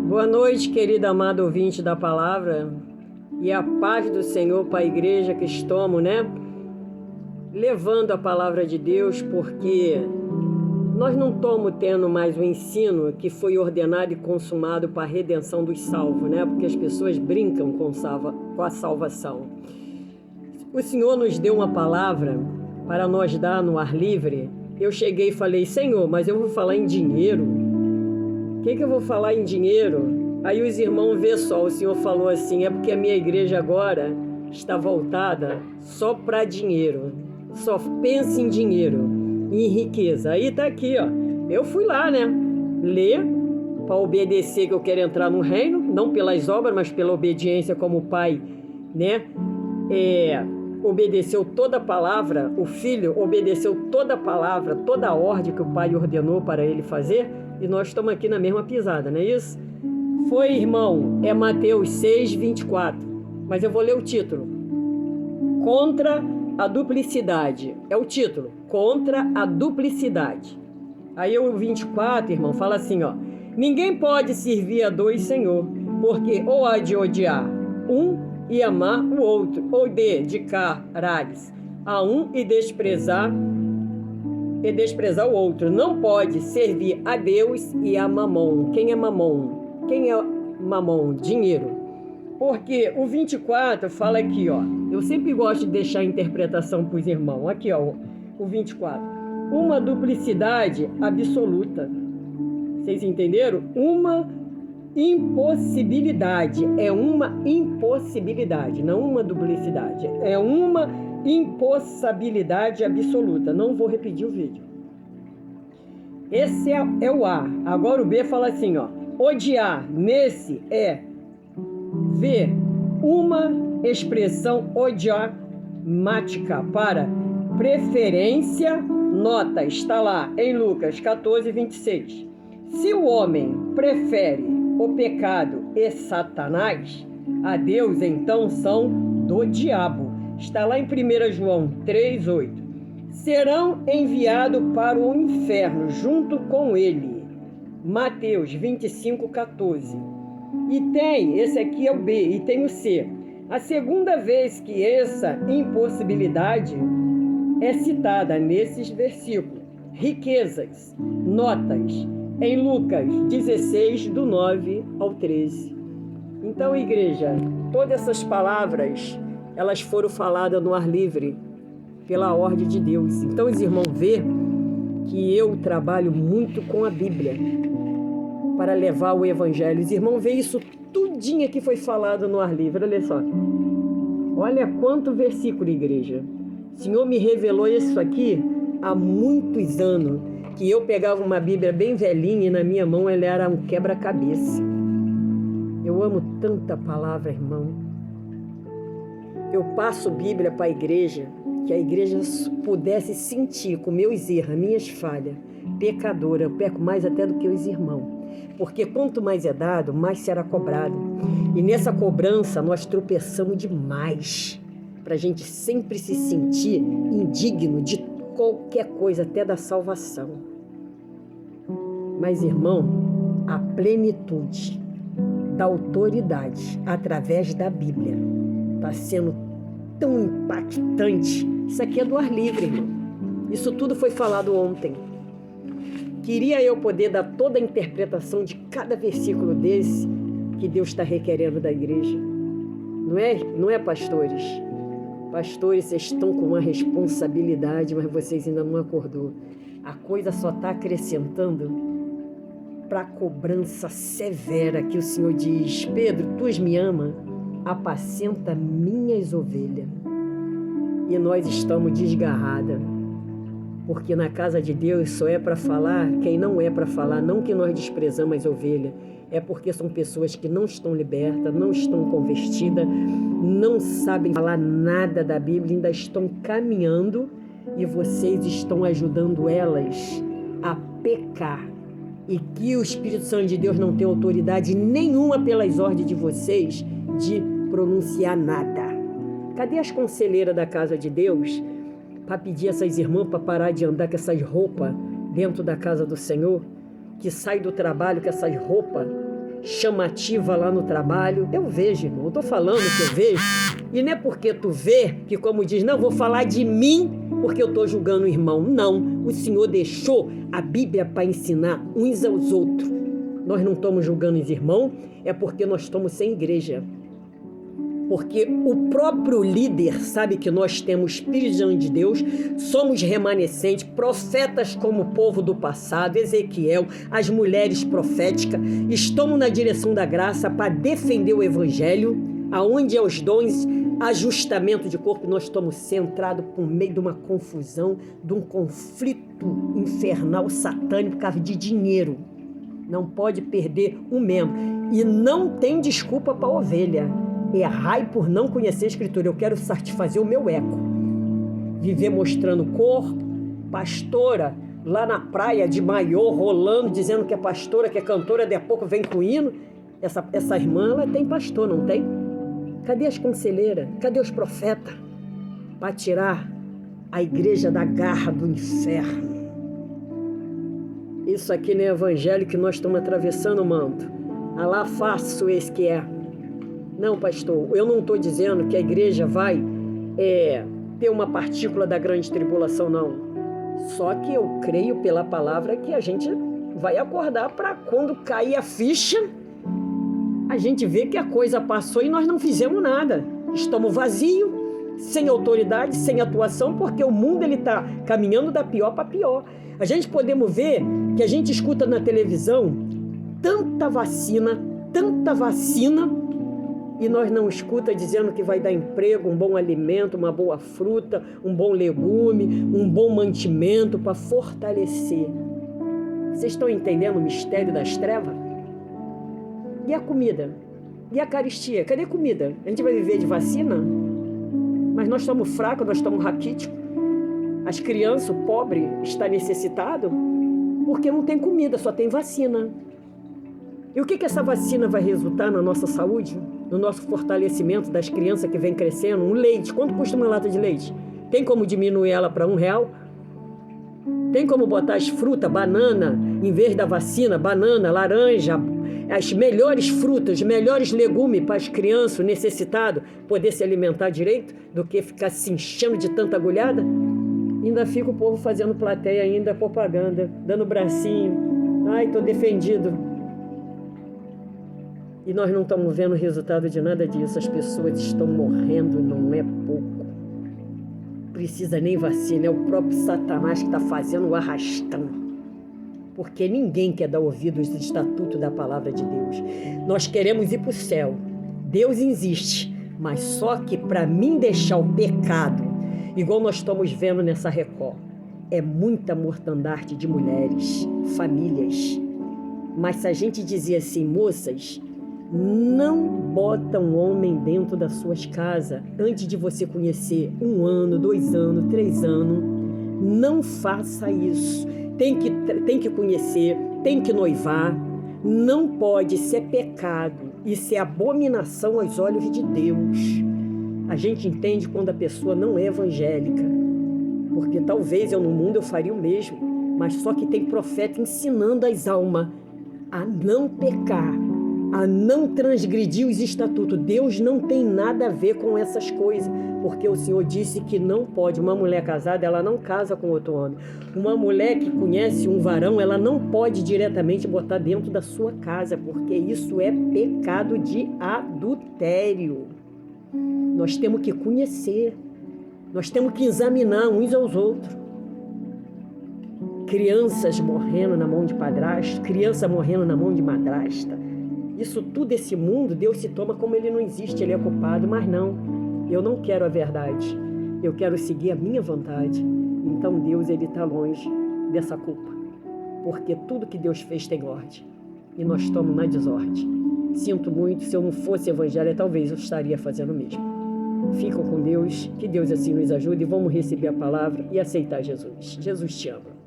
Boa noite, querido amado ouvinte da palavra, e a paz do Senhor para a igreja que estamos, levando a palavra de Deus, porque nós não estamos tendo mais o ensino que foi ordenado e consumado para a redenção dos salvos, porque as pessoas brincam com a salvação. O Senhor nos deu uma palavra para nós dar no ar livre. Eu cheguei e falei: Senhor, mas eu vou falar em dinheiro? O que eu vou falar em dinheiro? Aí os irmãos, vê só, o Senhor falou assim: é porque a minha igreja agora está voltada só para dinheiro, só pensa em dinheiro, em riqueza. Aí tá aqui, ó, eu fui lá, ler para obedecer, que eu quero entrar no reino, não pelas obras, mas pela obediência, como o Pai, obedeceu toda a palavra, o Filho obedeceu toda a palavra, toda a ordem que o Pai ordenou para ele fazer, e nós estamos aqui na mesma pisada, não é isso? Foi, irmão, é Mateus 6, 24, mas eu vou ler o título: Contra a duplicidade. É o título, Contra a duplicidade. Aí o 24, irmão, fala assim, ó: ninguém pode servir a dois senhor, porque ou há de odiar um e amar o outro, ou dedicar-lhes a um e desprezar o outro. Não pode servir a Deus e a Mamon. Quem é Mamon? Quem é Mamon? Dinheiro. Porque o 24 fala aqui, ó, eu sempre gosto de deixar a interpretação para os irmãos. Aqui, ó, o 24. Uma duplicidade absoluta. Vocês entenderam? Uma impossibilidade. É uma impossibilidade, não uma duplicidade. É uma impossibilidade absoluta. Não vou repetir o vídeo. Esse é o A. Agora o B fala assim, ó: odiar. Nesse é ver uma expressão odiamática para preferência. Nota, está lá em Lucas 14, 26. Se o homem prefere o pecado e Satanás a Deus, então são do diabo. Está lá em 1 João 3, 8. Serão enviados para o inferno junto com ele. Mateus 25, 14. E tem, esse aqui é o B, e tem o C. A segunda vez que essa impossibilidade é citada nesses versículos. Riquezas, notas, em Lucas 16, do 9 ao 13. Então, igreja, todas essas palavras, elas foram faladas no ar livre, pela ordem de Deus. Então, os irmãos vê que eu trabalho muito com a Bíblia para levar o Evangelho. Os irmãos vê isso tudinho que foi falado no ar livre. Olha só. Olha quanto versículo, igreja. O Senhor me revelou isso aqui há muitos anos, que eu pegava uma Bíblia bem velhinha e na minha mão ela era um quebra-cabeça. Eu amo tanta palavra, irmão. Eu passo Bíblia para a igreja, que a igreja pudesse sentir com meus erros, minhas falhas. Pecadora, eu peco mais até do que os irmãos. Porque quanto mais é dado, mais será cobrado. E nessa cobrança nós tropeçamos demais, para a gente sempre se sentir indigno de qualquer coisa, até da salvação. Mas, irmão, a plenitude da autoridade através da Bíblia está sendo tão impactante. Isso aqui é do ar livre, irmão. Isso tudo foi falado ontem. Queria eu poder dar toda a interpretação de cada versículo desse que Deus está requerendo da igreja. Não é, pastores? Pastores, vocês estão com uma responsabilidade, mas vocês ainda não acordou. A coisa só está acrescentando para a cobrança severa que o Senhor diz: Pedro, tu me ama, apacenta minhas ovelhas. E nós estamos desgarradas, porque na casa de Deus só é para falar quem não é para falar. Não que nós desprezamos as ovelhas, é porque são pessoas que não estão libertas, não estão convertidas, não sabem falar nada da Bíblia, ainda estão caminhando, e vocês estão ajudando elas a pecar. E que o Espírito Santo de Deus não tem autoridade nenhuma pelas ordens de vocês de pronunciar nada. Cadê as conselheiras da casa de Deus para pedir a essas irmãs para parar de andar com essas roupas dentro da casa do Senhor? Que sai do trabalho com essas roupas chamativa lá no trabalho. Eu vejo, irmão, eu tô falando que eu vejo. E não é porque tu vê que, como diz, não, vou falar de mim porque eu tô julgando o irmão. Não, o Senhor deixou a Bíblia para ensinar uns aos outros. Nós não estamos julgando os irmãos, é porque nós estamos sem igreja. Porque o próprio líder sabe que nós temos Espírito de Deus, somos remanescentes, profetas como o povo do passado, Ezequiel, as mulheres proféticas, estamos na direção da graça para defender o Evangelho, aonde é os dons, ajustamento de corpo, nós estamos centrados por meio de uma confusão, de um conflito infernal, satânico, por causa de dinheiro. Não pode perder um membro. E não tem desculpa para a ovelha. Errai por não conhecer a Escritura. Eu quero satisfazer o meu eco. Viver mostrando o corpo, pastora lá na praia de maiô, rolando, dizendo que é pastora, que é cantora, daqui a pouco vem com hino. Essa irmã, ela tem pastor, não tem? Cadê as conselheiras? Cadê os profetas? Para tirar a igreja da garra do inferno. Isso aqui não é evangelho que nós estamos atravessando, manto. Alá faço esse que é. Não, pastor, eu não estou dizendo que a igreja vai ter uma partícula da grande tribulação, não. Só que eu creio pela palavra que a gente vai acordar para quando cair a ficha, a gente vê que a coisa passou e nós não fizemos nada. Estamos vazios, sem autoridade, sem atuação, porque o mundo está caminhando da pior para pior. A gente podemos ver que a gente escuta na televisão tanta vacina, e nós não escuta dizendo que vai dar emprego, um bom alimento, uma boa fruta, um bom legume, um bom mantimento para fortalecer. Vocês estão entendendo o mistério das trevas? E a comida? E a caristia? Cadê a comida? A gente vai viver de vacina? Mas nós estamos fracos, nós estamos raquíticos. As crianças, o pobre, está necessitado porque não tem comida, só tem vacina. E o que essa vacina vai resultar na nossa saúde? No nosso fortalecimento das crianças que vem crescendo? Um leite, quanto custa uma lata de leite? Tem como diminuir ela para R$1? Tem como botar as frutas, banana, em vez da vacina, banana, laranja, as melhores frutas, os melhores legumes para as crianças necessitadas poder se alimentar direito, do que ficar se enchendo de tanta agulhada? Ainda fica o povo fazendo plateia, ainda propaganda, dando bracinho. Ai, estou defendido. E nós não estamos vendo o resultado de nada disso. As pessoas estão morrendo, não é pouco. Precisa nem vacina, é o próprio Satanás que está fazendo o arrastão. Porque ninguém quer dar ouvidos aos estatutos da palavra de Deus. Nós queremos ir para o céu. Deus existe, mas só que para mim deixar o pecado, igual nós estamos vendo nessa Record, é muita mortandade de mulheres, famílias. Mas se a gente dizer assim, moças, não bota um homem dentro das suas casas antes de você conhecer 1 ano, 2 anos, 3 anos. Não faça isso. Tem que conhecer, tem que noivar. Não pode ser pecado e ser abominação aos olhos de Deus. A gente entende quando a pessoa não é evangélica, porque talvez eu no mundo eu faria o mesmo, mas só que tem profeta ensinando as almas a não pecar, a não transgredir os estatutos. Deus não tem nada a ver com essas coisas, porque o Senhor disse que não pode. Uma mulher casada, ela não casa com outro homem. Uma mulher que conhece um varão, ela não pode diretamente botar dentro da sua casa, porque isso é pecado de adultério. Nós temos que conhecer, nós temos que examinar uns aos outros. Crianças morrendo na mão de padrasto, criança morrendo na mão de madrasta. Isso tudo, esse mundo, Deus se toma como ele não existe, ele é culpado, mas não. Eu não quero a verdade, eu quero seguir a minha vontade. Então Deus, ele está longe dessa culpa, porque tudo que Deus fez tem ordem, e nós estamos na desordem. Sinto muito, se eu não fosse evangélica, talvez eu estaria fazendo o mesmo. Ficam com Deus, que Deus assim nos ajude, e vamos receber a palavra e aceitar Jesus. Jesus te ama.